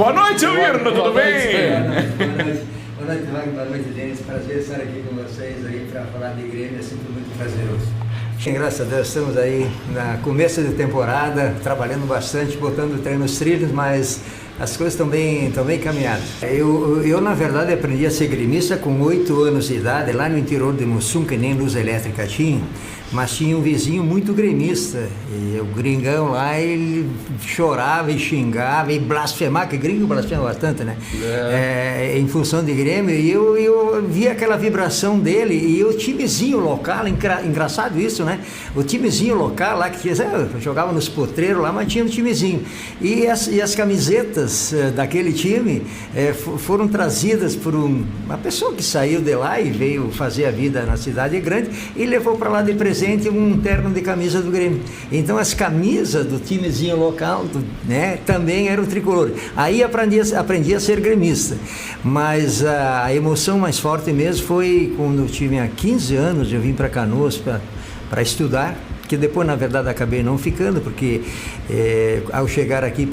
Boa noite, Irno, tudo bem? Boa noite, Denis. Prazer estar aqui com vocês aí para falar de Grêmio, é sempre muito prazeroso. Graças a Deus, estamos aí na começo de temporada, trabalhando bastante, botando o trem nos trilhos, mas as coisas estão bem caminhadas. Eu, na verdade, aprendi a ser gremista com 8 anos de idade, lá no interior de Mussum, que nem luz elétrica tinha, mas tinha um vizinho muito gremista, e o gringão lá, ele chorava e xingava e blasfemava, que gringo blasfema bastante, né? Em função de Grêmio, e eu via aquela vibração dele, e o timezinho local, engraçado isso, né? O timezinho local lá, que jogava nos potreiros lá, mas tinha um timezinho. E as camisetas daquele time foram trazidas por uma pessoa que saiu de lá e veio fazer a vida na cidade grande, e levou para lá de presente um terno de camisa do Grêmio. Então as camisas do timezinho local, né, também eram tricolor. Aí aprendi a ser gremista, mas a emoção mais forte mesmo foi quando eu tinha 15 anos, eu vim para Canoas para estudar, que depois na verdade acabei não ficando, porque ao chegar aqui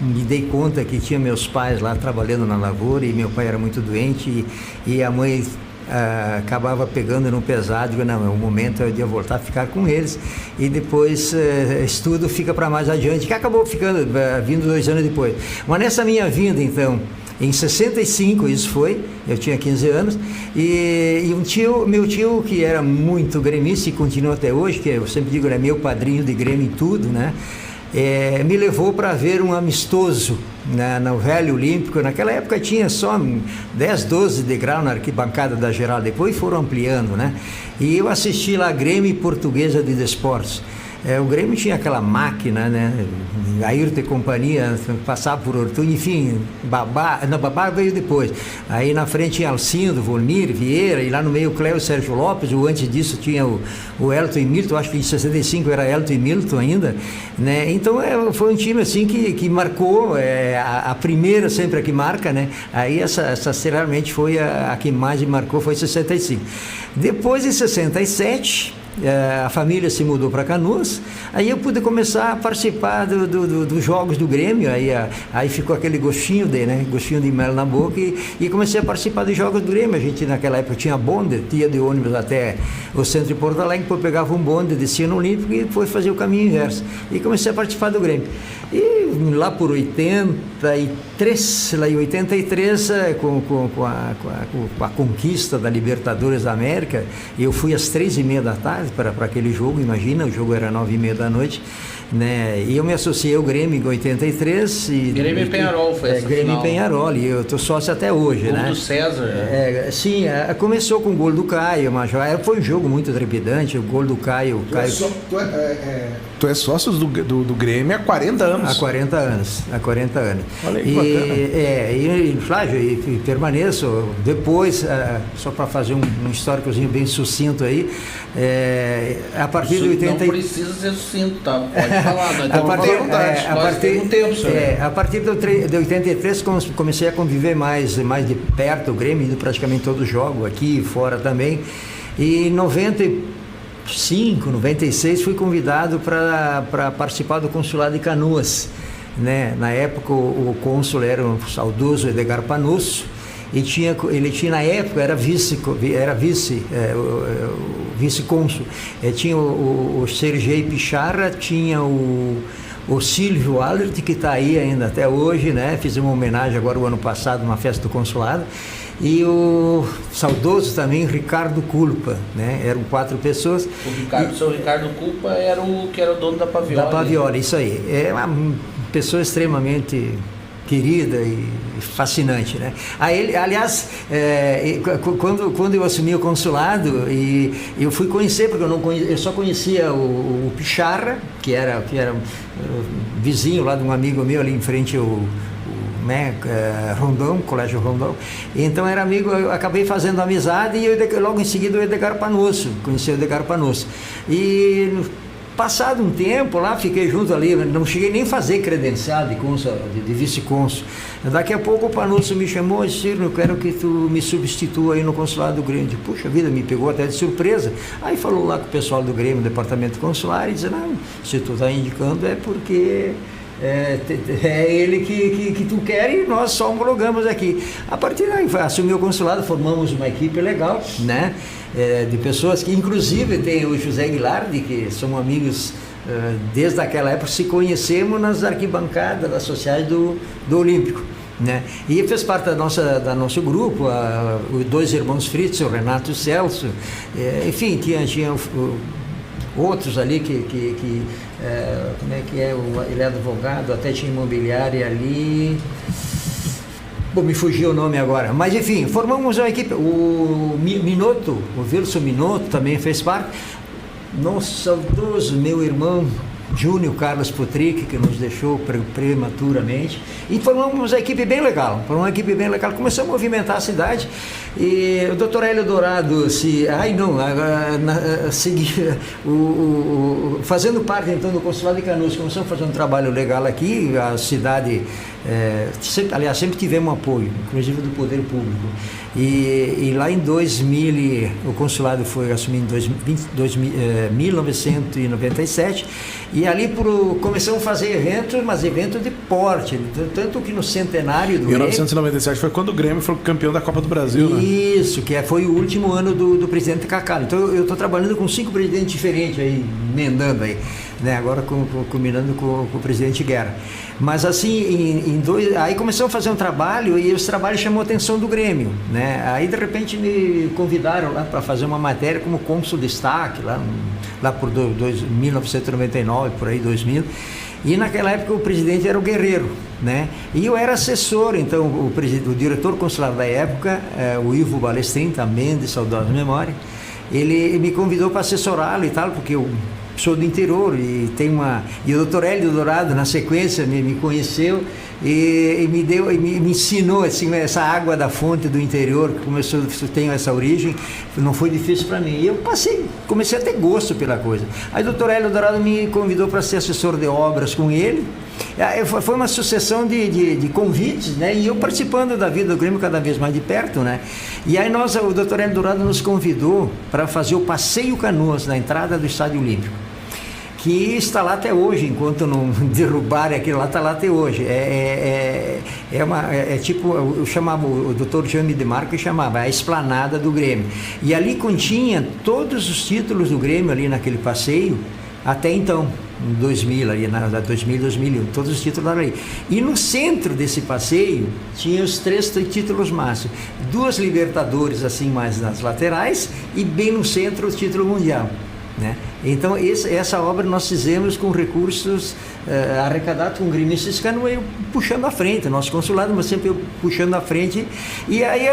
me dei conta que tinha meus pais lá trabalhando na lavoura, e meu pai era muito doente, e a mãe acabava pegando no pesado. Digo, não, o momento é de eu voltar a ficar com eles, e depois estudo fica para mais adiante, que acabou vindo 2 anos depois. Mas nessa minha vinda, então, em 65, isso foi, eu tinha 15 anos, e meu tio, que era muito gremista e continua até hoje, que eu sempre digo, ele é meu padrinho de Grêmio em tudo, né? Me levou para ver um amistoso no Velho Olímpico. Naquela época tinha só 10, 12 degraus na arquibancada da Geral, depois foram ampliando, né? E eu assisti lá Grêmio e Portuguesa de Desportos. O Grêmio tinha aquela máquina, né? Ayrton e companhia, passava por Ortúnio, enfim, Babá veio depois. Aí na frente tinha Alcindo, Volmir, Vieira, e lá no meio Cléo e Sérgio Lopes. Antes disso tinha o Elton e Milton, acho que em 65 era Elton e Milton ainda, né? Então foi um time assim que marcou, a primeira sempre a que marca, né? Aí essa realmente foi a que mais me marcou, foi 65. Depois, em 67... a família se mudou para Canoas, aí eu pude começar a participar dos jogos do Grêmio, aí ficou aquele gostinho de mel na boca, e comecei a participar dos jogos do Grêmio. A gente naquela época tinha bonde, ia de ônibus até o centro de Porto Alegre, depois pegava um bonde, descia no Olímpico e depois fazia o caminho inverso, e comecei a participar do Grêmio. E lá por 83, com a conquista da Libertadores da América, eu fui às 3h30 da tarde para aquele jogo. Imagina, o jogo era 9h30 da noite, né? E eu me associei ao Grêmio em 83. Grêmio e Penharol foi essa Grêmio final. e Penharol, e eu estou sócio até hoje, gol, né? do César. Sim, começou com o gol do Caio, mas foi um jogo muito trepidante, o gol do Caio. Tu é sócio do Grêmio há 40 anos. Há 40 anos. Olha aí, bacana. E Flávio, e permaneço depois, só para fazer um históricozinho bem sucinto aí, a partir de 80... Não precisa ser sucinto, tá? Pode falar, nós estamos à vontade. A partir de 83 comecei a conviver mais de perto o Grêmio, indo praticamente todos os jogos, aqui e fora também, e em 95, 96 fui convidado para participar do consulado de Canoas, né? Na época o cônsul era o saudoso Edgar Panosso, e ele tinha na época, era vice-cônsul, tinha o Sergei Picharra, tinha o Silvio Allert, que está aí ainda até hoje, né? Fiz uma homenagem agora o ano passado, numa festa do consulado, e o saudoso também Ricardo Culpa, né? Eram 4 pessoas. O seu Ricardo Culpa era o que era o dono da Pavioli. Da Pavioli, isso aí. É uma pessoa extremamente querida e fascinante, né? Aliás, quando eu assumi o consulado, e eu fui conhecer, porque eu só conhecia o Picharra, que era vizinho lá de um amigo meu ali em frente ao Rondão, Colégio Rondão. Então era amigo, eu acabei fazendo amizade, e logo em seguida o Edgar Panosso, conheci o Edgar Panosso. E passado um tempo lá, fiquei junto ali, não cheguei nem a fazer credencial de vice-cônsul. Daqui a pouco o Panosso me chamou e disse: eu quero que tu me substitua aí no consulado do Grêmio. Puxa vida, me pegou até de surpresa. Aí falou lá com o pessoal do Grêmio, departamento consular, e disse: não, se tu está indicando é porque é ele que tu quer e nós só homologamos aqui. A partir daí, assumiu o consulado, formamos uma equipe legal, né? De pessoas que, inclusive, tem o José Guilardi, que somos amigos desde aquela época, se conhecemos nas arquibancadas das sociais do Olímpico, né? E fez parte da nosso grupo, os dois irmãos Fritz, o Renato e o Celso, enfim, tinha outros ali como é que é, ele é advogado, até tinha imobiliária ali, bom, me fugiu o nome agora, mas enfim, formamos uma equipe. O Minotto, o Wilson Minotto também fez parte, nosso saudoso meu irmão Júnior Carlos Putric, que nos deixou prematuramente, e formamos uma equipe bem legal, começou a movimentar a cidade, e o Dr. Hélio Dourado fazendo parte então do Consulado de Canoas, começamos a fazer um trabalho legal aqui, a cidade, sempre tivemos apoio, inclusive do poder público, e lá em 2000, o consulado foi assumido em 1997, e ali começamos a fazer eventos, mas eventos de porte, tanto que no centenário do 1997 foi quando o Grêmio foi campeão da Copa do Brasil, né? Isso, foi o último ano do presidente Kaká. Então eu estou trabalhando com 5 presidentes diferentes aí, emendando aí, né? Agora combinando com o presidente Guerra. Mas assim, aí começamos a fazer um trabalho e os trabalhos chamou a atenção do Grêmio, né? Aí de repente me convidaram lá para fazer uma matéria como cônsul de destaque, lá por 1999, por aí 2000. E naquela época o presidente era o Guerreiro, né? E eu era assessor, então o diretor consular da época, o Ivo Balestrin, também de saudosa memória, ele me convidou para assessorá-lo e tal, porque eu sou do interior e o Dr. Hélio Dourado na sequência me conheceu e me ensinou assim, essa água da fonte do interior, que tenho essa origem, não foi difícil para mim. E eu comecei a ter gosto pela coisa. Aí o Dr. Hélio Dourado me convidou para ser assessor de obras com ele. Foi uma sucessão de convites, né? E eu participando da vida do Grêmio cada vez mais de perto, né? E aí o Dr. Hélio Dourado nos convidou para fazer o Passeio Canoas na entrada do Estádio Olímpico, que está lá até hoje, enquanto não derrubarem aquilo lá, está lá até hoje. Tipo, eu chamava, o Dr. Jaime de Marco chamava a esplanada do Grêmio. E ali continha todos os títulos do Grêmio ali naquele passeio, até então, em 2000, ali, 2000, 2001, todos os títulos ali. E no centro desse passeio tinha os 3 títulos máximos, 2 Libertadores assim mais nas laterais e bem no centro o título mundial, né? Então essa obra nós fizemos com recursos arrecadados com gremistas canoeiros, puxando à frente, nosso consulado, mas sempre eu puxando à frente. E aí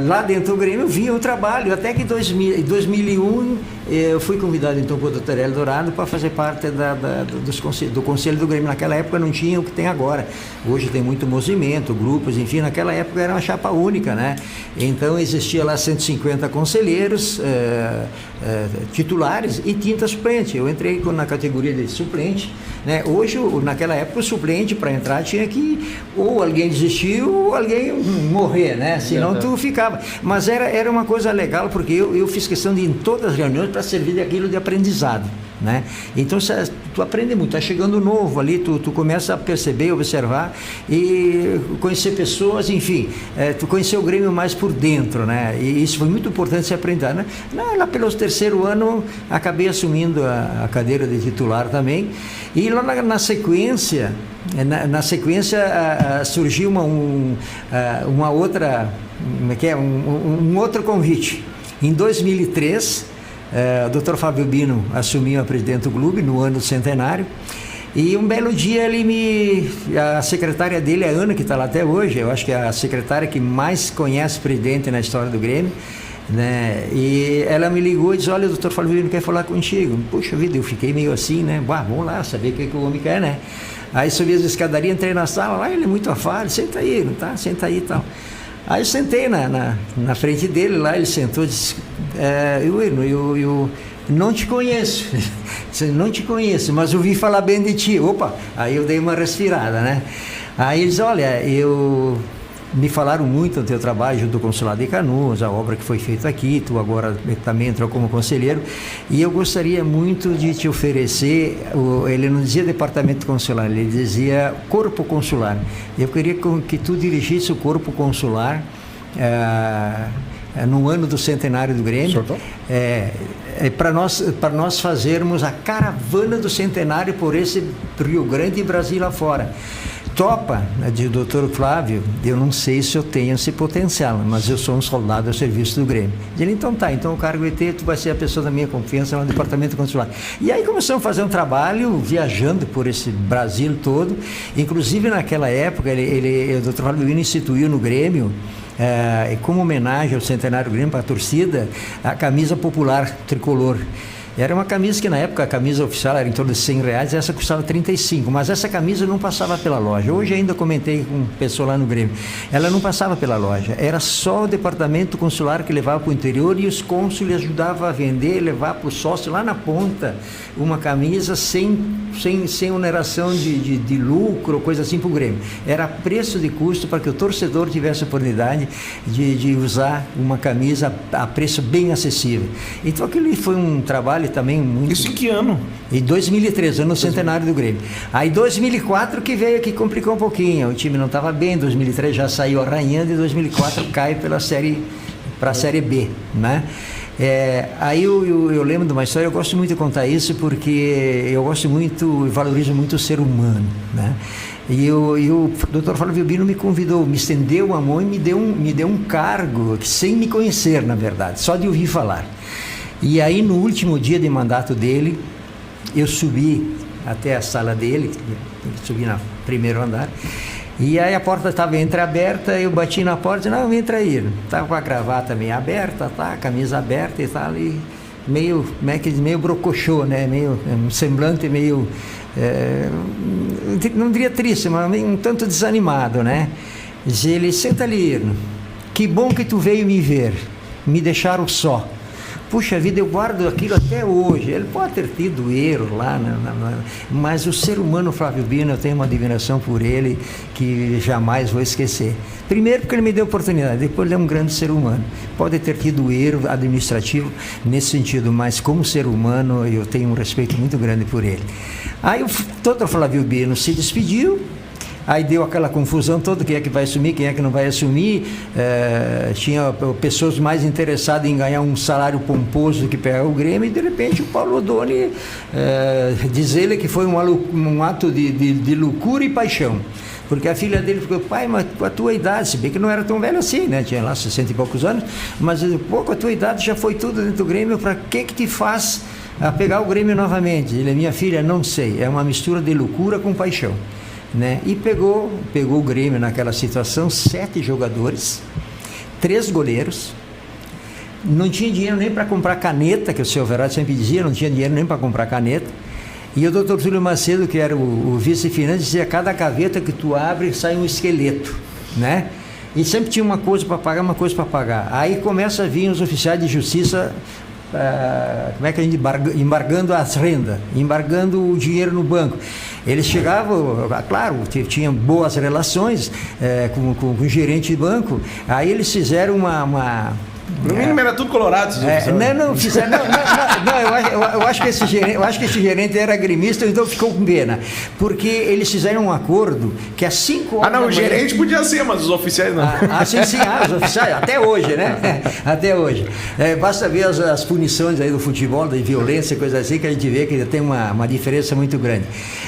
lá dentro do Grêmio vinha o trabalho, até que em 2001 eu fui convidado então por Dr. Hélio Dourado para fazer parte do Conselho do Grêmio. Naquela época não tinha o que tem agora, hoje tem muito movimento, grupos, enfim, naquela época era uma chapa única, né? Então existia lá 150 conselheiros titulares e 30 suplentes. Eu entrei na categoria de suplente, né? Hoje, naquela época, o suplente para entrar tinha que ou alguém desistir ou alguém morrer, né? Senão tu ficava. Mas era uma coisa legal, porque eu fiz questão de ir em todas as reuniões para servir daquilo de aprendizado, né? Então tu aprende muito, tá chegando novo ali, tu começa a perceber, observar e conhecer pessoas, enfim, tu conhecer o Grêmio mais por dentro, né? E isso foi muito importante se aprender, né? Lá pelo 3º ano acabei assumindo a cadeira de titular também, e lá na sequência surgiu uma outra, um outro convite. Em 2003 o Dr. Fábio Bino assumiu a presidente do clube no ano do centenário, e um belo dia a secretária dele, a Ana, que está lá até hoje, eu acho que é a secretária que mais conhece presidente na história do Grêmio, né? E ela me ligou e disse: olha, o Dr. Fábio Bino quer falar contigo. Puxa vida, eu fiquei meio assim, né? Vamos lá, saber o que o homem quer, né? Aí subi as escadarias, entrei na sala, lá ele é muito afável, senta aí, não tá? Senta aí e tal. Aí eu sentei na frente dele, lá ele sentou e disse: eu não te conheço, não te conheço, mas ouvi falar bem de ti. Opa, aí eu dei uma respirada, né? Aí ele disse: olha, eu me falaram muito do teu trabalho junto ao Consulado de Canoas, a obra que foi feita aqui, tu agora também entrou como conselheiro, e eu gostaria muito de te oferecer, ele não dizia departamento consular, ele dizia corpo consular. Eu queria que tu dirigisse o corpo consular no ano do centenário do Grêmio, para nós fazermos a caravana do centenário por esse Rio Grande e Brasil lá fora. Topa, de Dr. Flávio, eu não sei se eu tenho esse potencial, mas eu sou um soldado ao serviço do Grêmio. Ele, então tá, então o cargo ET, tu vai ser a pessoa da minha confiança lá no departamento consular. E aí começamos a fazer um trabalho viajando por esse Brasil todo, inclusive naquela época, o Dr. Flávio Bino instituiu no Grêmio, como homenagem ao centenário do Grêmio, para a torcida, a camisa popular tricolor. Era uma camisa que na época a camisa oficial era em torno de R$100, essa custava 35, mas essa camisa não passava pela loja. Hoje ainda comentei com um pessoal lá no Grêmio, ela não passava pela loja, era só o departamento consular que levava para o interior e os cônsules ajudavam a vender, levar para o sócio lá na ponta uma camisa sem oneração de lucro ou coisa assim para o Grêmio. Era preço de custo para que o torcedor tivesse a oportunidade de usar uma camisa a preço bem acessível. Então aquele foi um trabalho também muito... Isso em que ano? Em 2013, ano centenário do Grêmio. Aí 2004 que veio, que complicou um pouquinho, o time não estava bem, 2003 já saiu arranhando e 2004 cai para a Série B, né? Aí eu lembro de uma história, eu gosto muito de contar isso porque eu gosto muito e valorizo muito o ser humano, né? E o Dr. Flávio Bino me convidou, me estendeu a mão e me deu um cargo sem me conhecer, na verdade, só de ouvir falar. E aí no último dia de mandato dele, eu subi até a sala dele, subi no primeiro andar, e aí a porta estava entreaberta, eu bati na porta e disse, não, entra aí. Estava com a gravata meio aberta, tá, camisa aberta e tal, e meio brocochô, né, meio, um semblante meio, não diria triste, mas um tanto desanimado, né. Diz ele, senta ali, Irno, que bom que tu veio me ver, me deixaram só. Puxa vida, eu guardo aquilo até hoje. Ele pode ter tido erro lá, mas o ser humano Flávio Bino, eu tenho uma admiração por ele que jamais vou esquecer. Primeiro porque ele me deu oportunidade, depois ele é um grande ser humano. Pode ter tido erro administrativo nesse sentido, mas como ser humano eu tenho um respeito muito grande por ele. Aí o Dr. Flávio Bino se despediu. Aí deu aquela confusão toda, quem é que vai assumir, quem é que não vai assumir, tinha pessoas mais interessadas em ganhar um salário pomposo do que pegar o Grêmio, e de repente o Paulo Odoni diz ele que foi um ato de loucura e paixão, porque a filha dele ficou, pai, mas com a tua idade, se bem que não era tão velho assim, né, tinha lá 60 e poucos anos, mas pô, com a tua idade já foi tudo dentro do Grêmio, para que te faz pegar o Grêmio novamente? Ele, minha filha, não sei, é uma mistura de loucura com paixão. Né? E pegou o Grêmio naquela situação, 7 jogadores, 3 goleiros, não tinha dinheiro nem para comprar caneta, que o seu Verratti sempre dizia, não tinha dinheiro nem para comprar caneta, e o Dr. Túlio Macedo, que era o vice-finança, dizia, cada gaveta que tu abre sai um esqueleto, né? E sempre tinha uma coisa para pagar, aí começa a vir os oficiais de justiça, como é que a gente embargando as rendas, embargando o dinheiro no banco. Eles chegavam, claro, tinham boas relações com o gerente de banco, aí eles fizeram no mínimo era tudo colorado. Eu acho que esse gerente era gremista, então ficou com pena, porque eles fizeram um acordo que às 5 horas o gerente podia ser, mas os oficiais não. Sim, os oficiais, até hoje, né? Até hoje. Basta ver as punições aí do futebol, da violência, coisa assim, que a gente vê que tem uma diferença muito grande.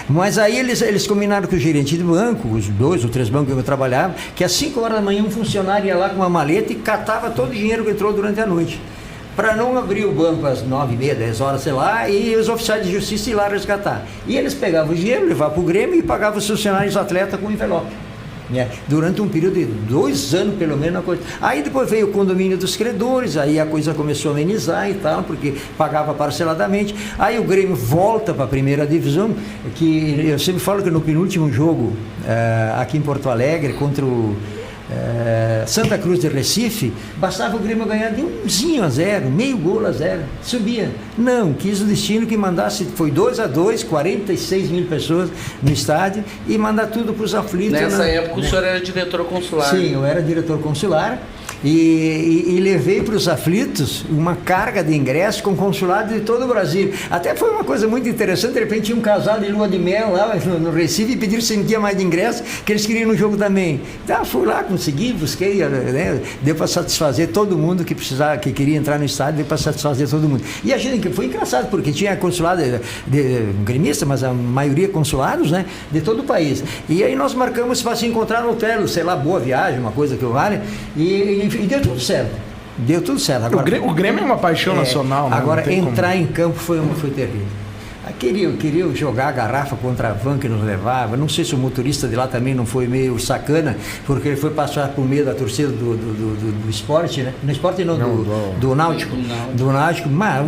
Mas aí eles combinaram com o gerente de banco, os 2 ou 3 bancos que eu trabalhava, que às 5 horas da manhã um funcionário ia lá com uma maleta e catava todo o dinheiro que entrou durante a noite, para não abrir o banco às 9h30, 10 horas, sei lá, e os oficiais de justiça iam lá resgatar. E eles pegavam o dinheiro, levavam para o Grêmio e pagavam os funcionários atletas com envelope. Né? Durante um período de 2 anos, pelo menos, a coisa. Aí depois veio o condomínio dos credores, aí a coisa começou a amenizar e tal, porque pagava parceladamente. Aí o Grêmio volta para a primeira divisão, que eu sempre falo que no penúltimo jogo, aqui em Porto Alegre, contra o Santa Cruz de Recife, bastava o Grêmio ganhar de 1-0, meio gol a 0, subia. Não, quis o destino que mandasse, foi 2-2, 46 mil pessoas no estádio, e mandar tudo para os aflitos. Nessa época o senhor era diretor consular. Sim, eu era diretor consular. E levei para os aflitos uma carga de ingressos com consulado de todo o Brasil. Até foi uma coisa muito interessante. De repente tinha um casal de lua de mel lá no Recife e pediram se não tinha mais de ingresso, que eles queriam no jogo também. Então fui lá, consegui, busquei, né? Deu para satisfazer todo mundo que precisava, que queria entrar no estádio, deu para satisfazer todo mundo. E a gente foi engraçado, porque tinha consulado de gremista, mas a maioria consulados, né, de todo o país. E aí nós marcamos para se encontrar no hotel, sei lá, Boa Viagem, uma coisa que eu vale, e deu tudo certo. Deu tudo certo. Agora, o Grêmio é uma paixão nacional, né? Agora, entrar em campo foi terrível. Queria jogar a garrafa contra a van que nos levava. Não sei se o motorista de lá também não foi meio sacana, porque ele foi passar por meio da torcida do esporte, né? No esporte não, do Náutico. Do Náutico, mas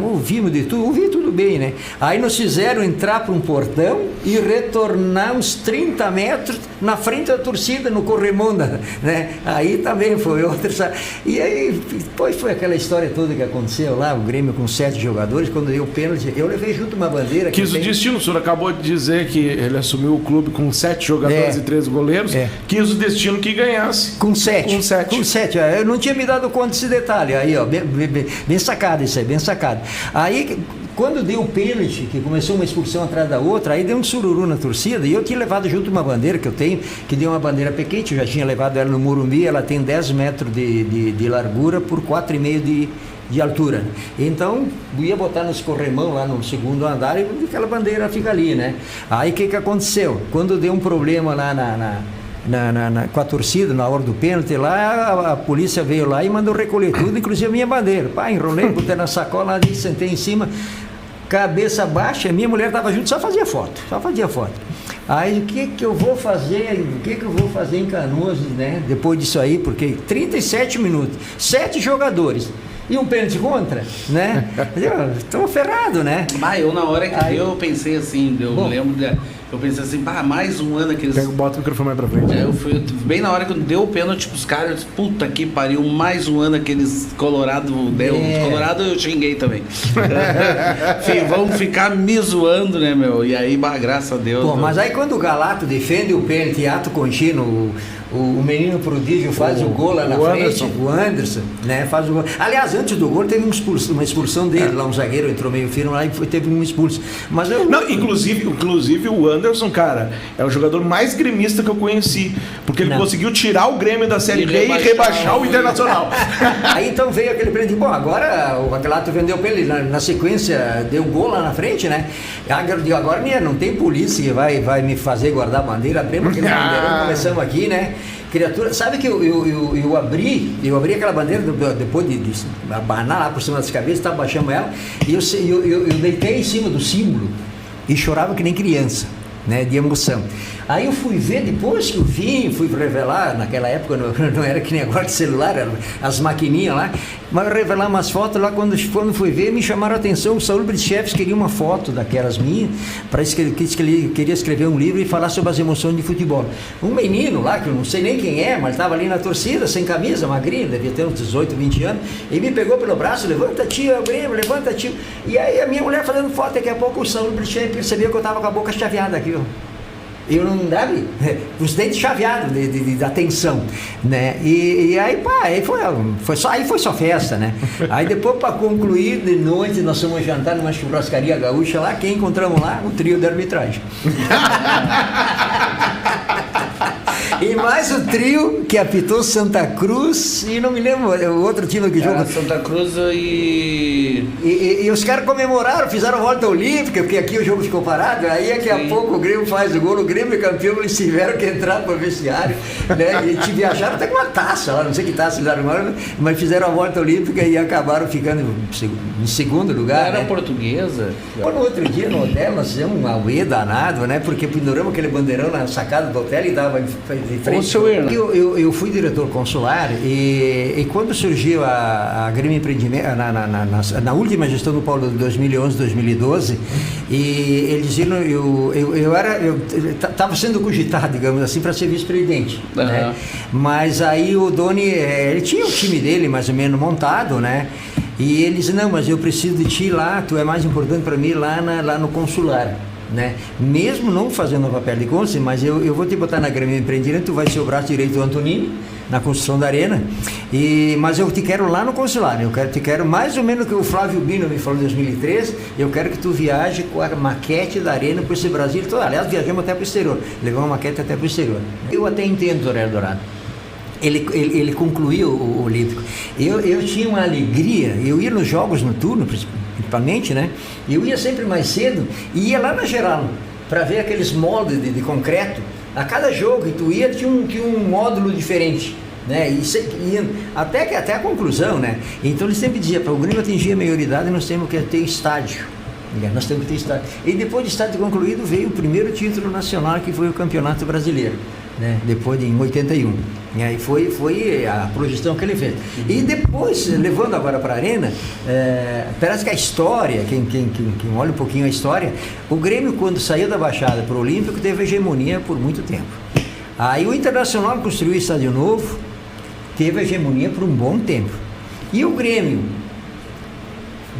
ouvi tudo bem, né? Aí nos fizeram entrar para um portão e retornar uns 30 metros na frente da torcida, no Corremonda, né? Aí também foi outra. E aí depois foi aquela história toda que aconteceu lá, o Grêmio com 7 jogadores, quando deu o pênalti, eu levei junto uma bandeira. Quis o destino, o senhor acabou de dizer que ele assumiu o clube com 7 jogadores e 3 goleiros. Quis o destino que ganhasse. Com 7. Com 7. Eu não tinha me dado conta desse detalhe. Aí, ó, bem sacado isso aí, bem sacado. Aí, quando deu o pênalti, que começou uma expulsão atrás da outra, aí deu um sururu na torcida, e eu tinha levado junto uma bandeira que eu tenho, que deu uma bandeira pequena, eu já tinha levado ela no Morumbi, ela tem 10 metros de largura por 4,5 de altura. Então, ia botar nos corremão lá no segundo andar e aquela bandeira fica ali, né? Aí o que aconteceu? Quando deu um problema lá com a torcida, na hora do pênalti, lá a polícia veio lá e mandou recolher tudo, inclusive a minha bandeira. Pá, enrolei, botei na sacola, sentei em cima, cabeça baixa, minha mulher estava junto, só fazia foto. Aí o que eu vou fazer em Canoas, né? Depois disso aí, porque 37 minutos, 7 jogadores. E um pênalti contra, né? Estamos ferrados, né? Eu na hora que deu, eu pensei assim, eu pensei assim, mais um ano aqueles... Bota o microfone mais pra frente. Eu fui bem na hora que deu o pênalti pros caras, eu disse, puta que pariu, mais um ano aqueles Colorado deu. Colorado eu xinguei também. Vão ficar me zoando, né, meu? E aí, graças a Deus. Mas aí quando o Galato defende o pênalti, ato contínuo, o menino prodígio faz o gol lá na frente, o Anderson, né, faz o gol. Aliás, antes do gol teve uma expulsão dele, lá um zagueiro entrou meio firme lá e teve um expulso. Mas inclusive o Anderson, cara, é o jogador mais gremista que eu conheci, porque ele conseguiu tirar o Grêmio da Série B e rebaixar o Internacional. Aí então veio aquele pênalti, agora o Galato vendeu pra ele, na sequência deu gol lá na frente, né? Agora não tem polícia que vai me fazer guardar a bandeira, abrimos aquele bandeirão, começamos aqui, né? Criatura, sabe que eu abri aquela bandeira depois de abanar lá por cima das cabeças, baixamos ela, e eu deitei em cima do símbolo e chorava que nem criança, né, de emoção. Aí eu fui ver, depois que eu fui revelar, naquela época não era que nem agora de celular, eram as maquininhas lá, mas eu revelar umas fotos lá, quando fui ver, me chamaram a atenção, o Saúl Brichefs queria uma foto daquelas minhas, queria escrever um livro e falar sobre as emoções de futebol. Um menino lá, que eu não sei nem quem é, mas estava ali na torcida, sem camisa, magrinho, devia ter uns 18, 20 anos, e me pegou pelo braço, levanta tio, levanta tio, e aí a minha mulher fazendo foto, daqui a pouco o Saúl Brichefs percebeu que eu estava com a boca chaveada aqui, ó. Eu não dava os dentes chaveados da tensão, né? E aí, foi só festa, né? Aí depois, para concluir, de noite, nós fomos jantar numa churrascaria gaúcha lá, quem encontramos lá? O trio da arbitragem. E mais o trio que apitou Santa Cruz e não me lembro o outro time que jogou. Santa Cruz e os caras comemoraram, fizeram volta olímpica, porque aqui o jogo ficou parado. Aí daqui a pouco o Grêmio faz o gol, o Grêmio é campeão, eles tiveram que entrar para o vestiário, né? E viajaram até com uma taça lá, não sei que taça eles arrumaram, mas fizeram a volta olímpica e acabaram ficando em segundo lugar. Era, né? Portuguesa. No outro dia no hotel nós fizemos um auê danado, né? Porque penduramos aquele bandeirão na sacada do hotel e frente. Ô, seu Erno. Eu fui diretor consular e quando surgiu a Grêmio Empreendimento, na última gestão do Paulo de 2011, 2012, e eles viram, eu estava sendo cogitado, digamos assim, para ser vice-presidente. Uhum. Né? Mas aí o Doni, ele tinha o time dele mais ou menos montado, né? E ele disse, não, mas eu preciso de ti lá, tu é mais importante para mim lá no consular. Né? Mesmo não fazendo o papel de cônsul, mas eu vou te botar na Grêmio Empreendimento, tu vai ser o braço direito do Antonini na construção da arena, mas eu te quero lá no consular, te quero mais ou menos o que o Flávio Bino me falou em 2013, eu quero que tu viaje com a maquete da arena por esse Brasil todo. Aliás, viajamos até para o exterior, levamos a maquete até para o exterior. Eu até entendo o Aurélio Dourado. Ele concluiu o Olímpico. Eu tinha uma alegria, eu ia nos jogos noturnos, principalmente, né? Eu ia sempre mais cedo e ia lá na Geraldo para ver aqueles moldes de concreto. A cada jogo que tu ia tinha um módulo diferente, né? E até a conclusão, né? Então ele sempre dizia, para o Grêmio atingir a maioridade nós temos que ter estádio. Nós temos que ter estádio. E depois de estádio concluído veio o primeiro título nacional, que foi o Campeonato Brasileiro, né? Depois em 81. E aí foi a projeção que ele fez. E depois, levando agora para a Arena, parece que a história, quem olha um pouquinho a história, o Grêmio, quando saiu da Baixada para o Olímpico, teve hegemonia por muito tempo. Aí o Internacional construiu o estádio novo, teve hegemonia por um bom tempo. E o Grêmio,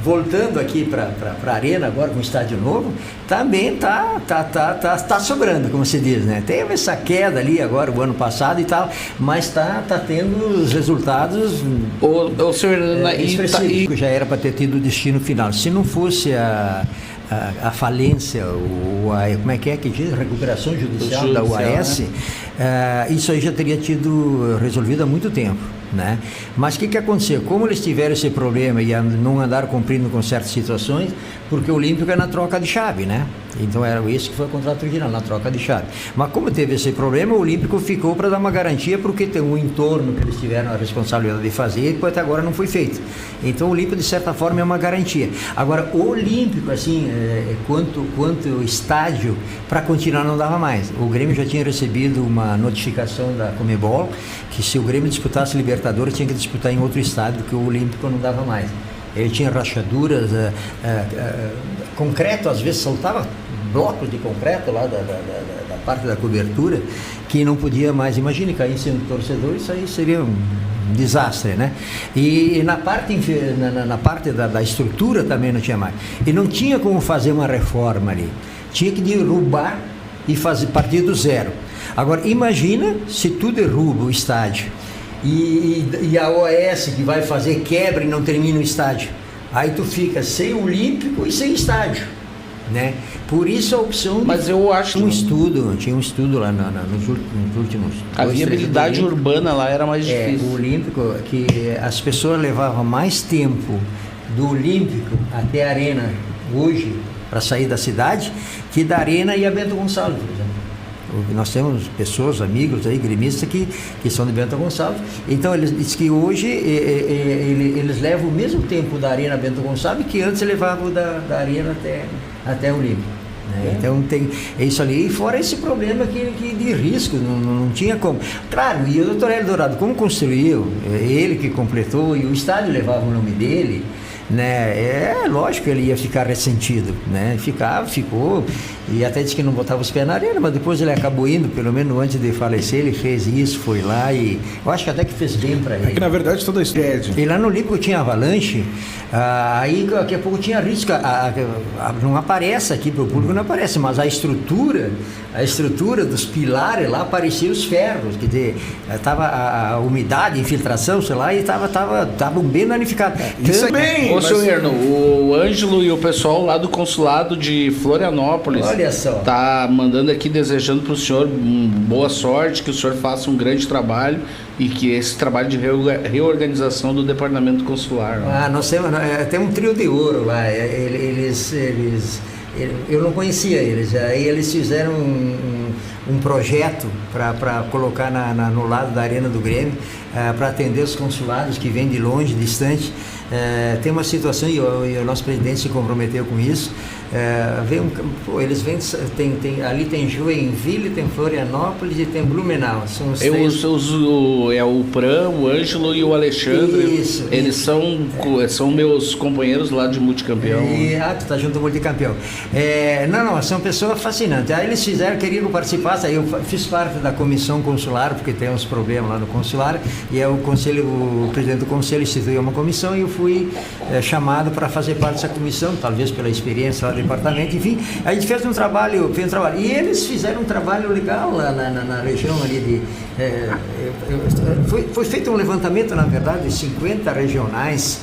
voltando aqui para a Arena agora com o estádio novo, também tá sobrando, como se diz, né? Teve essa queda ali agora, o ano passado e tal, mas tá tendo os resultados expressivos. Já era para ter tido o destino final. Se não fosse a falência, como é que diz? Recuperação judicial da UAS, né? Isso aí já teria tido resolvido há muito tempo, né? Mas o que aconteceu? Como eles tiveram esse problema e não andaram cumprindo com certas situações, porque o Olímpico é na troca de chave, né? Então era isso que foi o contrato original, na troca de chave. Mas como teve esse problema, o Olímpico ficou para dar uma garantia, porque tem um entorno que eles tiveram a responsabilidade de fazer, e depois até agora não foi feito. Então o Olímpico, de certa forma, é uma garantia. Agora, o Olímpico, assim, quanto estádio, para continuar não dava mais. O Grêmio já tinha recebido uma notificação da Conmebol, que se o Grêmio disputasse Libertadores, tinha que disputar em outro estádio, porque o Olímpico não dava mais. Ele tinha rachaduras, concreto, às vezes soltava blocos de concreto lá da parte da cobertura, que não podia mais. Imagine cair em cima do torcedor, isso aí seria um desastre, né? E na parte da estrutura também não tinha mais. E não tinha como fazer uma reforma ali. Tinha que derrubar e partir do zero. Agora, imagina se tu derruba o estádio e a OAS que vai fazer quebra e não termina o estádio. Aí tu fica sem o Olímpico e sem estádio, né? Por isso a opção. Mas eu acho tinha um estudo lá nos últimos. A viabilidade urbana lá era mais difícil. O Olímpico, que as pessoas levavam mais tempo do Olímpico até a Arena hoje para sair da cidade que da Arena e a Bento Gonçalves, por exemplo. Nós temos pessoas, amigos aí, gremistas que são de Bento Gonçalves. Então eles dizem que hoje eles levam o mesmo tempo da Arena Bento Gonçalves que antes levavam da Arena até o Olímpico. Né? Então tem isso ali, e fora esse problema que de risco, não tinha como. Claro, e o doutor Hélio Dourado, como construiu, ele que completou, e o estádio levava o nome dele, né? Lógico que ele ia ficar ressentido, né? Ficou, e até disse que não botava os pés na arena, mas depois ele acabou indo, pelo menos antes de falecer, ele fez isso, foi lá, e eu acho que até que fez bem para ele. É que na verdade toda a história. E lá no Olímpico tinha avalanche, aí daqui a pouco tinha risco, não aparece aqui para o público, não aparece, mas a estrutura dos pilares lá apareciam os ferros, quer dizer, estava a umidade, infiltração, sei lá, e estavam bem danificados. Isso é bem. Ô, seu Erno, o Ângelo e o pessoal lá do consulado de Florianópolis, olha só, tá mandando aqui, desejando para o senhor boa sorte, que o senhor faça um grande trabalho e que esse trabalho de reorganização do departamento consular. Nós temos um trio de ouro lá. Eu não conhecia eles. Aí eles fizeram um um projeto para colocar no lado da Arena do Grêmio, para atender os consulados que vêm de longe, distante. Tem uma situação, e o nosso presidente se comprometeu com isso. Eles vêm, ali tem Joinville, tem Florianópolis e tem Blumenau. São os três. O Pran, o Ângelo e o Alexandre. Eles são meus companheiros lá de multicampeão. Tu tá junto com o multicampeão. São pessoas fascinantes. Aí eles queriam que eu participasse, aí eu fiz parte da comissão consular, porque tem uns problemas lá no consular, e o presidente do conselho instituiu uma comissão e eu fui chamado para fazer parte dessa comissão, talvez pela experiência lá do departamento, enfim. A gente fez um trabalho. E eles fizeram um trabalho legal lá na região ali foi feito um levantamento, na verdade, de 50 regionais,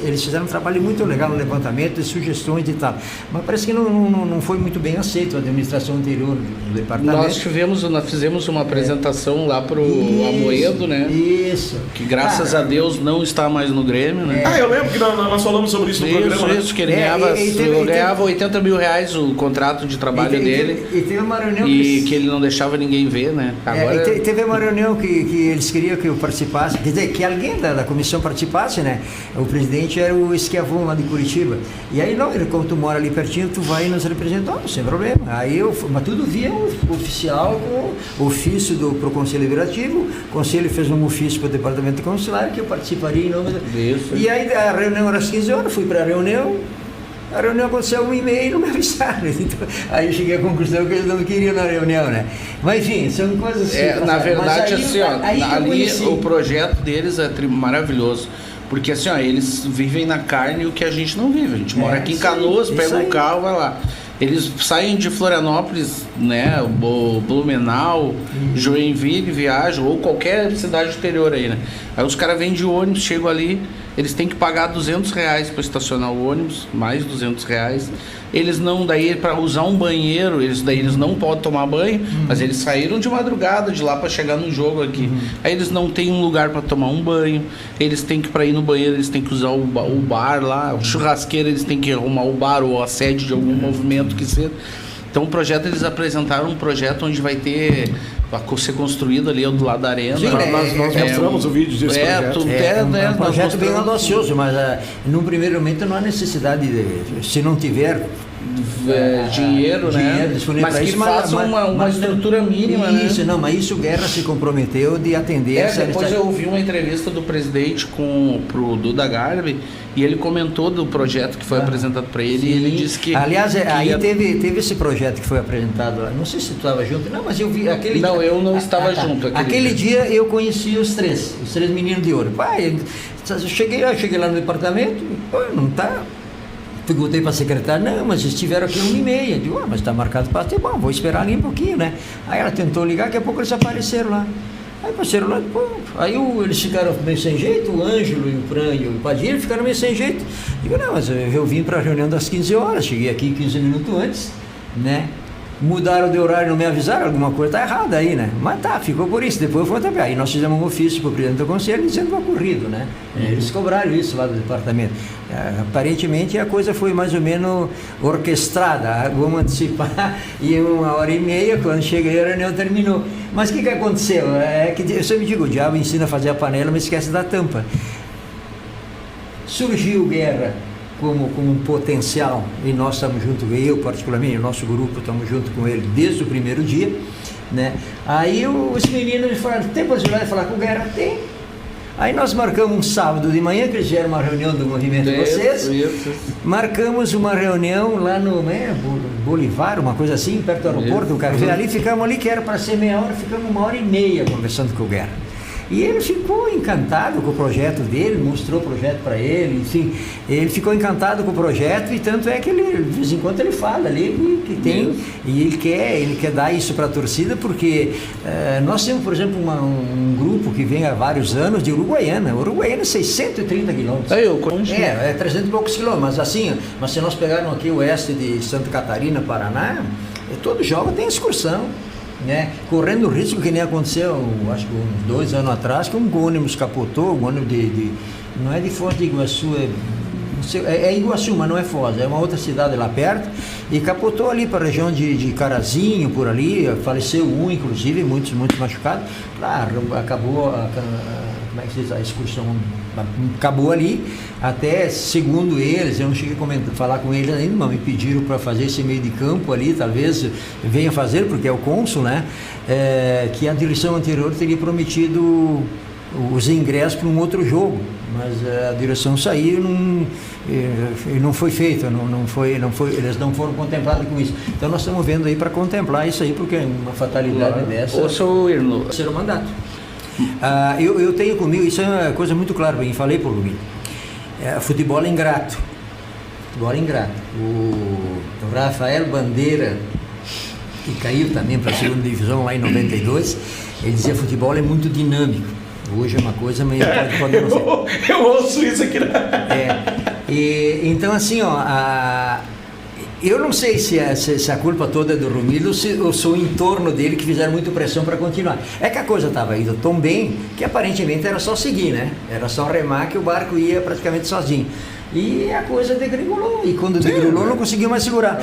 eles fizeram um trabalho muito legal no levantamento de sugestões e tal, mas parece que não foi muito bem aceito a administração anterior do departamento. Nós fizemos uma apresentação lá pro Amoedo, né? Isso. Que graças a Deus não está mais no Grêmio, né? Eu lembro que nós falamos sobre isso no programa. Isso, que ele ganhava 80 mil reais o contrato de trabalho dele. E teve uma reunião que ele não deixava ninguém ver, né? Agora... teve uma reunião que eles queriam que eu participasse, quer dizer, que alguém da comissão participasse, né? O presidente era o Esquiavon lá de Curitiba. E aí, como tu mora ali pertinho, tu vai e nos representou, sem problema. Mas tudo via um oficial com ofício pro Conselho Liberativo. O Conselho fez um ofício para o Departamento Consular que eu participaria em nome Isso. E aí a reunião era às 15 horas, fui para a reunião aconteceu 1h30 e não me avisaram. Então, aí eu cheguei à conclusão que eles não queriam na reunião, né? Mas enfim, são coisas assim. Na verdade, ali o projeto deles é maravilhoso. Porque assim, eles vivem na carne o que a gente não vive. A gente mora aqui em Canoas, pega um carro, vai lá. Eles saem de Florianópolis, né, Blumenau, Joinville, viajam, ou qualquer cidade interior aí, né? Aí os caras vêm de ônibus, chegam ali, eles têm que pagar R$200 para estacionar o ônibus, mais R$200. Eles não, daí para usar um banheiro, eles não podem tomar banho, mas eles saíram de madrugada de lá para chegar no jogo aqui. Aí eles não têm um lugar para tomar um banho, eles têm que, para ir no banheiro, eles têm que usar o bar lá, o churrasqueiro, eles têm que arrumar o bar ou a sede de algum movimento que seja. Então o projeto, eles apresentaram um projeto onde vai ser construído ali do lado da arena. Sim, nós mostramos o vídeo desse projeto. É um projeto bem audacioso, mas num primeiro momento não há necessidade se não tiver dinheiro, né? Disponível mas que faça uma estrutura mínima, isso, né? Não, mas isso o Guerra se comprometeu de atender. Depois eu ouvi uma entrevista do presidente pro Duda Garbi e ele comentou do projeto que foi apresentado para ele. Sim. E ele disse que... Aliás, aí teve esse projeto que foi apresentado lá. Não sei se tu estava junto. Não, mas eu vi aquele... Não, eu não estava junto. Aquele dia eu conheci os três meninos de ouro. Eu cheguei lá no departamento, não tá... Perguntei para a secretária, não, mas estiveram aqui 1h30. Digo, mas está marcado para ter, bom, vou esperar ali um pouquinho, né? Aí ela tentou ligar, daqui a pouco eles apareceram lá. Aí apareceram lá, aí eles ficaram meio sem jeito, o Ângelo e o Fran e o Padilha ficaram meio sem jeito. Digo, não, mas eu vim para a reunião das 15 horas, cheguei aqui 15 minutos antes, né? Mudaram de horário, não me avisaram, alguma coisa está errada aí, né? Mas ficou por isso. Depois foi até. Aí nós fizemos um ofício para o presidente do conselho dizendo que ocorrido, né? Eles cobraram isso lá do departamento. Aparentemente a coisa foi mais ou menos orquestrada. Vamos antecipar e 1h30, quando chega aí a reunião terminou. Mas o que aconteceu? É que eu sempre digo, o diabo ensina a fazer a panela, mas esquece da tampa. Surgiu Guerra como um potencial, e nós estamos junto, eu particularmente, o nosso grupo estamos junto com ele desde o primeiro dia, né? Aí os meninos falaram, tem possibilidade de falar com o Guerra? Tem. Aí nós marcamos um sábado de manhã, que eles fizeram uma reunião do movimento de vocês, marcamos uma reunião lá no Bolivar, uma coisa assim, perto do aeroporto, um café ali, ficamos ali, que era para ser meia hora, ficamos 1h30 conversando com o Guerra. E ele ficou encantado com o projeto dele, mostrou o projeto para ele, enfim, ele ficou encantado com o projeto, e tanto é que ele, de vez em quando ele fala ali que tem, e ele quer dar isso para a torcida, porque nós temos, por exemplo, um grupo que vem há vários anos de Uruguaiana. Uruguaiana é 630 quilômetros. É 300 e poucos quilômetros, mas assim, se nós pegarmos aqui o oeste de Santa Catarina, Paraná, todo jogo tem excursão. Né? Correndo o risco que nem aconteceu, acho que uns 2 anos atrás, que um ônibus capotou, um ônibus não é de Foz do Iguaçu, É Iguaçu, mas não é Foz, é uma outra cidade lá perto, e capotou ali para a região de Carazinho, por ali, faleceu um, inclusive, muitos machucados. Claro, acabou, como é que se diz, a excursão acabou ali, até, segundo eles, eu não cheguei a falar com eles ainda, mas me pediram para fazer esse meio de campo ali, talvez venha fazer, porque é o cônsul, né, que a direção anterior teria prometido os ingressos para um outro jogo, mas a direção saiu e não foi feito, eles não foram contemplados com isso. Então nós estamos vendo aí para contemplar isso aí, porque é uma fatalidade dessa. Ô, seu Irno, terceiro mandato. Eu tenho comigo, isso é uma coisa muito clara para mim, falei por mim. Futebol é ingrato. Futebol é ingrato. O Rafael Bandeira, que caiu também para a segunda divisão lá em 92, ele dizia: futebol é muito dinâmico. Hoje é uma coisa, mas pode não ser. Eu ouço isso aqui, né? Então, assim, eu não sei se a culpa toda é do Romildo ou se o entorno dele que fizeram muita pressão para continuar. É que a coisa estava indo tão bem que aparentemente era só seguir, né? Era só remar que o barco ia praticamente sozinho. E a coisa degringolou. E quando degringolou, não conseguiu mais segurar.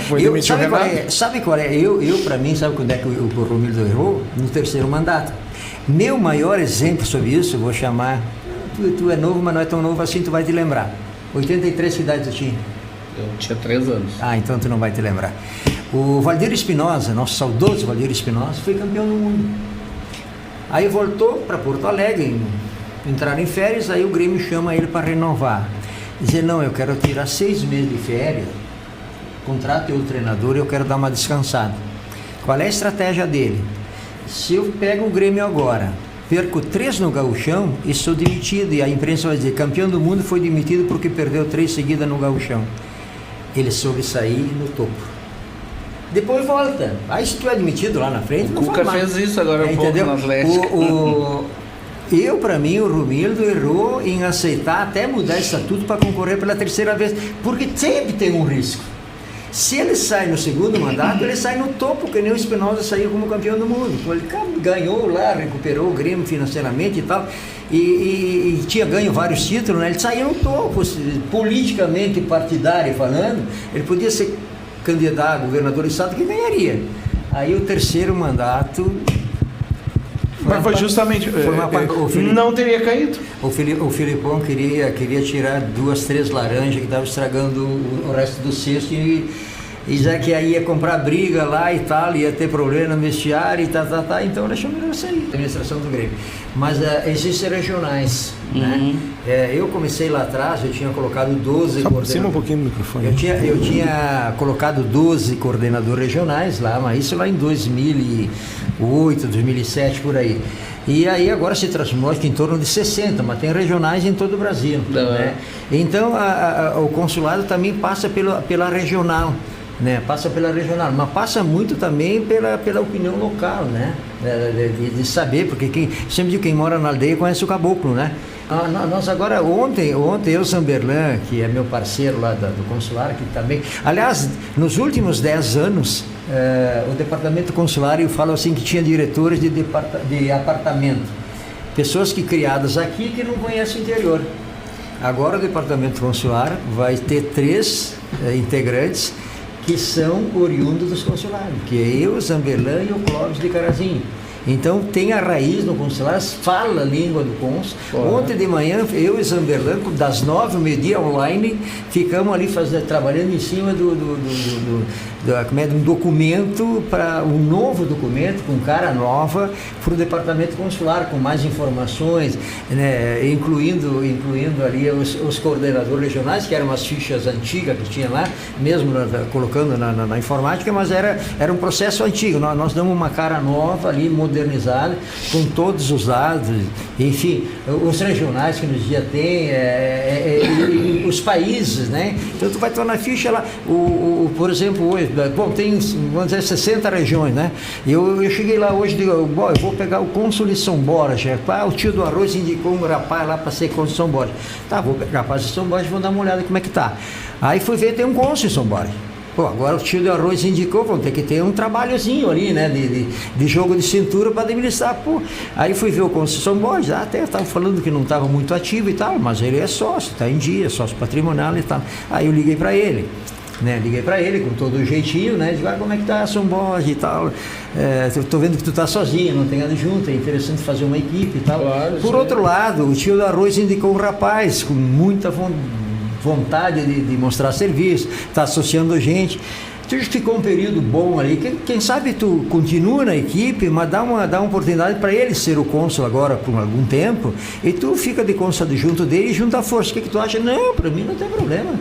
Sabe qual é? Eu para mim, sabe quando é que o Romildo errou? No terceiro mandato. Meu maior exemplo sobre isso, eu vou chamar... Tu é novo, mas não é tão novo assim, tu vai te lembrar. 83, que idade tu tinha? Eu tinha 3 anos. Então tu não vai te lembrar. O Valdir Espinosa, nosso saudoso Valdir Espinosa, foi campeão do mundo. Aí voltou para Porto Alegre, entraram em férias, aí o Grêmio chama ele para renovar. Dizer: não, eu quero tirar 6 meses de férias, contrato outro treinador e eu quero dar uma descansada. Qual é a estratégia dele? Se eu pego o Grêmio agora, perco 3 no Gauchão e sou demitido, e a imprensa vai dizer: campeão do mundo foi demitido porque perdeu 3 seguidas no Gauchão. Ele soube sair no topo. Depois volta. Aí se tu é demitido lá na frente, o Cuca fez isso agora um pouco no Atlético. Para mim, o Romildo errou em aceitar até mudar estatuto para concorrer pela terceira vez, porque sempre tem um risco. Se ele sai no segundo mandato, ele sai no topo, que nem o Espinosa saiu como campeão do mundo. Ele ganhou lá, recuperou o Grêmio financeiramente e tal, e tinha ganho vários títulos, né? Ele saiu no topo, politicamente partidário falando, ele podia ser candidato a governador do estado que ganharia. Aí o terceiro mandato... Mas foi justamente... não teria caído. O Filipão queria tirar 2, 3 laranjas que estavam estragando o resto do cesto e já que aí ia comprar briga lá e tal, ia ter problema no vestiário e então deixou melhor sair. Administração do Grêmio. Mas existem regionais, né? Eu comecei lá atrás, eu tinha colocado 12 aproxima um pouquinho do microfone. Eu tinha colocado 12 coordenadores regionais lá, mas isso lá em 2008, 2007, por aí. E aí agora se transformou em torno de 60, mas tem regionais em todo o Brasil. Né? Então o consulado também passa pela regional. Né? Passa pela regional, mas passa muito também pela opinião local, né? De saber, porque sempre digo, quem mora na aldeia conhece o caboclo, né? Nós agora, ontem eu, Zamberlan, que é meu parceiro lá do consular, que também, aliás, nos últimos 10 anos, o departamento consular, eu falo assim, que tinha diretores de apartamento, pessoas criadas aqui que não conhecem o interior. Agora o departamento consular vai ter 3 integrantes que são oriundos dos consulados, que é eu, Zamberlan e o Clóvis de Carazinho. Então tem a raiz no consular, fala a língua do cônsul. Ontem de manhã, eu e Zamberlan, das 9 ao meio-dia online, ficamos ali trabalhando em cima de um documento, um novo documento, com cara nova, para o departamento consular, com mais informações, né, incluindo ali os coordenadores regionais, que eram as fichas antigas que tinha lá, mesmo colocando na informática, mas era um processo antigo. Nós damos uma cara nova ali, modernizada, com todos os dados, enfim, os regionais que nos dia tem, os países, né? Então tu vai tornar a ficha lá, por exemplo, hoje, bom, tem, vamos dizer, 60 regiões, né? Eu cheguei lá hoje e digo, eu vou pegar o cônsul de São Borja. O tio do arroz indicou um rapaz lá para ser cônsul de São Borja. Tá, vou pegar o rapaz de São Borja e vou dar uma olhada como é que tá. Aí fui ver, tem um cônsul em São Borja. Pô, agora o tio de Arroz indicou, vão ter que ter um trabalhozinho ali, né, de jogo de cintura para administrar. Pô, aí fui ver o Conceição Borges, até estava falando que não estava muito ativo e tal, mas ele é sócio, está em dia, sócio patrimonial e tal. Aí eu liguei para ele. Liguei para ele com todo o jeitinho, né? Digo, como é que tá, São Borges e tal. Tô vendo que tu tá sozinho, não tem adjunto, é interessante fazer uma equipe e tal. Claro, por outro lado, o tio do Arroz indicou um rapaz com muita vontade de mostrar serviço, tá associando gente. Ficou um período bom ali. Quem sabe tu continua na equipe, mas dá uma oportunidade para ele ser o cônsul agora por algum tempo, e tu fica de cônsul adjunto dele e junta a força. O que tu acha? Não, para mim não tem problema.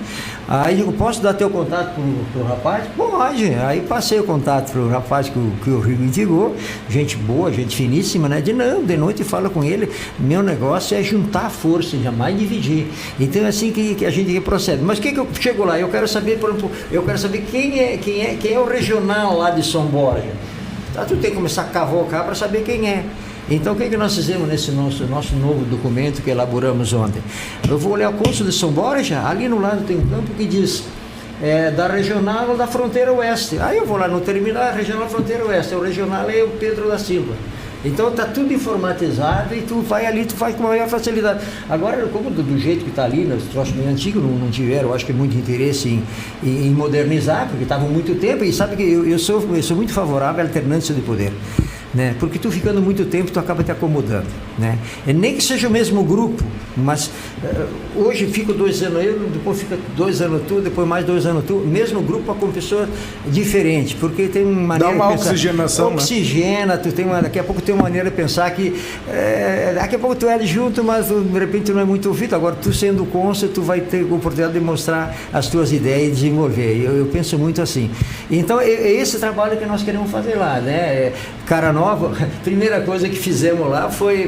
Aí digo, posso dar teu contato pro rapaz? Pode. Aí passei o contato pro rapaz que o Rio me indicou, gente boa, gente finíssima, né? De noite fala com ele, meu negócio é juntar a força, jamais dividir. Então é assim que a gente procede. Mas o que eu chego lá? Eu quero saber, por exemplo, quem é o regional lá de São Borja. Tá, tu tem que começar a cavocar para saber quem é. Então o que nós fizemos nesse nosso novo documento que elaboramos ontem? Eu vou olhar o cônsul de São Borja, ali no lado tem um campo que diz da regional da fronteira oeste. Aí eu vou lá no terminal, regional fronteira oeste, o regional é o Pedro da Silva. Então está tudo informatizado e tu vai ali, tu faz com maior facilidade. Agora, como do jeito que está ali, nos troços meio antigos não tiveram, eu acho que muito interesse em modernizar, porque estavam muito tempo, e sabe que eu sou muito favorável à alternância de poder. Né? Porque tu ficando muito tempo, tu acaba te acomodando, né? E nem que seja o mesmo grupo, mas hoje fico 2 anos eu, depois fica 2 anos tu, depois mais 2 anos tu, mesmo grupo com pessoa diferente, porque tem uma maneira dá uma de pensar, oxigenação, oxigena, né? Tu tem daqui a pouco tem uma maneira de pensar que daqui a pouco tu é junto, mas de repente tu não é muito ouvido. Agora tu sendo cônsul, tu vai ter a oportunidade de mostrar as tuas ideias e desenvolver. Eu penso muito assim. Então é esse trabalho que nós queremos fazer lá, né? Cara nova, primeira coisa que fizemos lá foi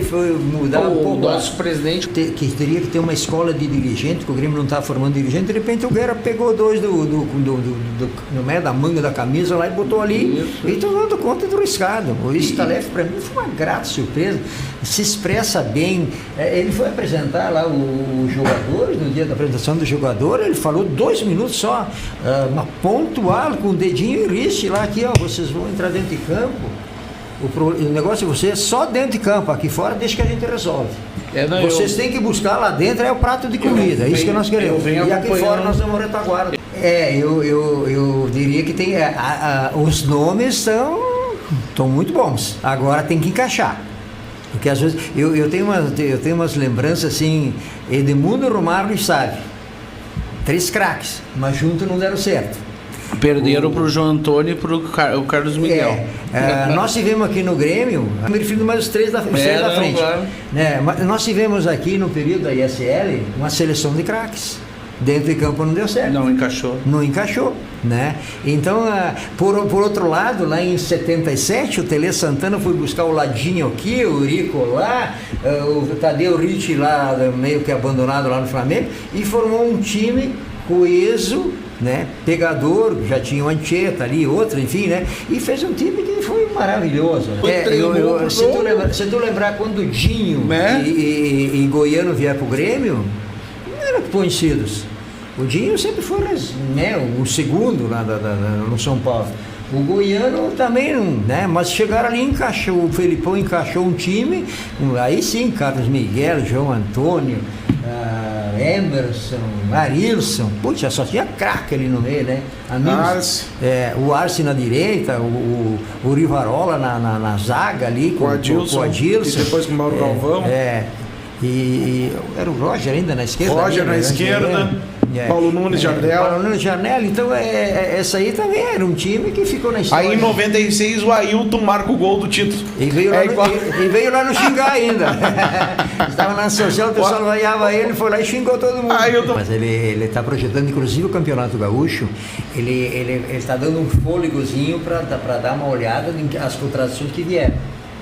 mudar um pouco. O nosso presidente que teria que ter uma escola de dirigente, que o Grêmio não estava formando dirigente, de repente o Guerra pegou 2 no meio da manga da camisa lá e botou ali. Isso. E estou dando conta do riscado. O Istalef para mim foi uma grata surpresa, se expressa bem. Ele foi apresentar lá o jogador, no dia da apresentação do jogador, ele falou 2 minutos só, uma pontual, com o dedinho e riste lá, aqui, ó, vocês vão entrar dentro de campo. O negócio de vocês é só dentro de campo, aqui fora deixa que a gente resolve. Vocês têm que buscar lá dentro é o prato de comida, é isso que nós queremos. E aqui fora nós vamos retaguarda. Eu diria que tem os nomes estão muito bons. Agora tem que encaixar. Porque às vezes eu tenho umas lembranças assim, Edmundo, Romário e Sávio. 3 craques, mas juntos não deram certo. Perderam para o João Antônio e para o Carlos Miguel. Nós tivemos aqui no Grêmio, me refiro mais os 3 da frente. Claro. Nós tivemos aqui no período da ISL uma seleção de craques. Dentro de campo não deu certo. Não encaixou, né? Então, por outro lado, lá em 77, o Tele Santana foi buscar o Ladinho aqui, o Rico lá, o Tadeu Ricci lá, meio que abandonado lá no Flamengo, e formou um time coeso, né? Pegador, já tinha o Anchieta ali, outro, enfim, né? E fez um time que foi maravilhoso. Se tu lembrar quando o Dinho e Goiano vieram pro Grêmio, não eram conhecidos. O Dinho sempre foi, né, o segundo lá no São Paulo. O Goiano também, né? Mas chegaram ali, encaixou, o Felipão encaixou um time, aí sim, Carlos Miguel, João Antônio, Emerson, Arilson, putz, só tinha craque ali no meio, né? O Arce na direita, o Rivarola na zaga ali, com o Adilson. E depois com o Mauro Galvão. E era o Roger ainda na esquerda. Roger na esquerda. Paulo Nunes Jardel. Então essa aí também era um time que ficou na história. Aí em 96 o Ailton marca o gol do título. E veio lá no xingar ainda. Estava na social, o pessoal vaiava ele, foi lá e xingou todo mundo. Mas ele está projetando, inclusive, o Campeonato Gaúcho. Ele está dando um fôlegozinho para dar uma olhada nas contratações que vieram,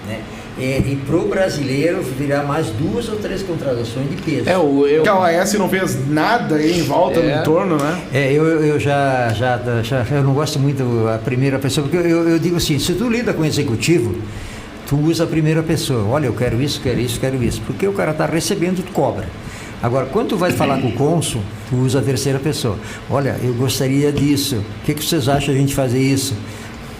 né? E pro brasileiro virar mais 2 ou 3 contratações de peso. Porque a OAS não fez nada aí em volta, no entorno, né? Eu já eu não gosto muito da primeira pessoa, porque eu digo assim, se tu lida com o executivo, tu usa a primeira pessoa. Olha, eu quero isso, quero isso, quero isso. Porque o cara está recebendo, tu cobra. Agora, quando tu vai falar com o cônsul, tu usa a terceira pessoa. Olha, eu gostaria disso. O que vocês acham a gente fazer isso?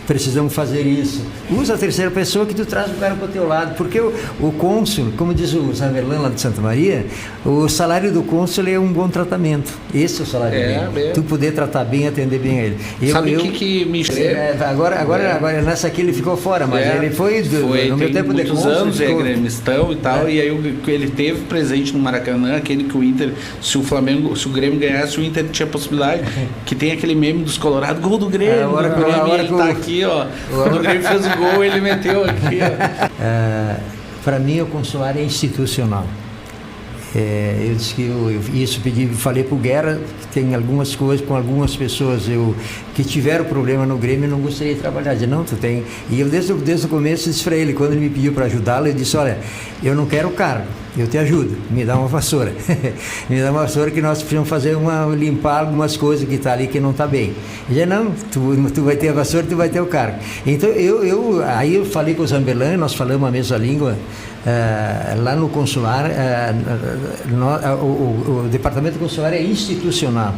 Precisamos fazer isso. Usa a terceira pessoa que tu traz o cara para o teu lado. Porque o cônsul, como diz o Zamberlan lá de Santa Maria, o salário do cônsul é um bom tratamento. Esse é o salário dele. Tu poder tratar bem, atender bem a ele. Sabe o que me... Agora nessa aqui ele ficou fora, mas ele foi no meu tempo de muitos anos, gremistão e tal, e aí ele teve presente no Maracanã, aquele que o Inter, se o Grêmio ganhasse, o Inter tinha possibilidade, que tem aquele meme dos Colorados, gol do Grêmio, ele tá aqui, ó. Quando o Grêmio fez o gol, ele meteu aqui, ó. Para mim, o consular é institucional. Eu disse que falei para o Guerra, que tem algumas coisas com algumas pessoas que tiveram problema no Grêmio e não gostaria de trabalhar. Eu disse, não, tu tem. E eu desde o começo disse para ele, quando ele me pediu para ajudá-lo, eu disse, olha, eu não quero cargo, eu te ajudo, me dá uma vassoura. Me dá uma vassoura que nós precisamos fazer limpar algumas coisas que está ali que não está bem. Ele disse, não, tu vai ter a vassoura, tu vai ter o cargo. Então aí eu falei com o Zamberlan, nós falamos a mesma língua. Lá no consular, o departamento consular é institucional.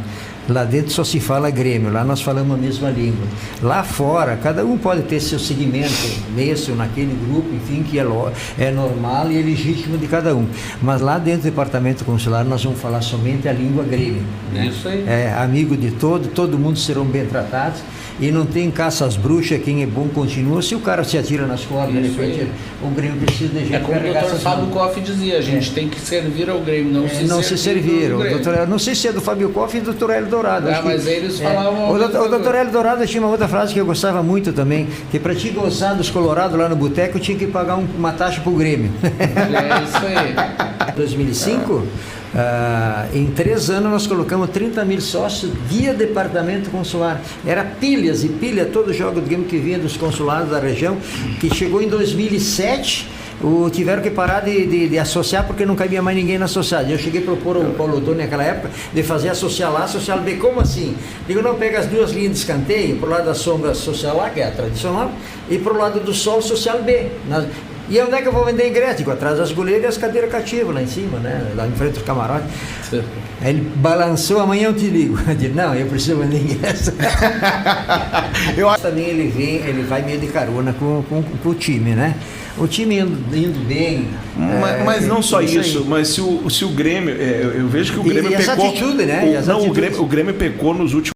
Lá dentro só se fala Grêmio, lá nós falamos a mesma língua. Lá fora, cada um pode ter seu segmento, nesse ou naquele grupo, enfim, que é normal e é legítimo de cada um. Mas lá dentro do departamento consular nós vamos falar somente a língua Grêmio. Isso aí. Amigo de todo mundo serão bem tratados. E não tem caça às bruxas, quem é bom continua. Se o cara se atira nas cordas, de repente o Grêmio precisa de gente. É como o doutor Fábio Koff dizia, a gente tem que servir ao Grêmio, não se servir. Não sei se é do Fábio Koff e do Dr. Hélio Dourado. Mas eles falavam... O Dr. Hélio Dourado tinha uma outra frase que eu gostava muito também, que para ti gozar dos colorados lá no boteco, tinha que pagar uma taxa pro Grêmio. É isso aí. 2005... em 3 anos nós colocamos 30 mil sócios via departamento consular. Era pilhas e pilha, todo jogo do game que vinha dos consulados da região, que chegou em 2007, tiveram que parar de associar porque não cabia mais ninguém na sociedade. Eu cheguei a propor ao Paulo Ottoni naquela época de fazer associar lá, associar B. Como assim? Digo, não, pega as duas linhas de escanteio, pro lado da sombra social A, que é a tradicional, e pro lado do sol social B. E onde é que eu vou vender ingresso? Digo, atrás das goleiras e as cadeiras cativas lá em cima, né? Lá em frente do camarote. Aí ele balançou, amanhã eu te ligo. Eu disse, não, eu preciso vender ingresso. Eu acho também ele vai meio de carona com o time, né? O time indo bem. Mas não só isso, mas se o Grêmio. Eu vejo que o Grêmio pecou. Essa atitude, né? O Grêmio pecou nos últimos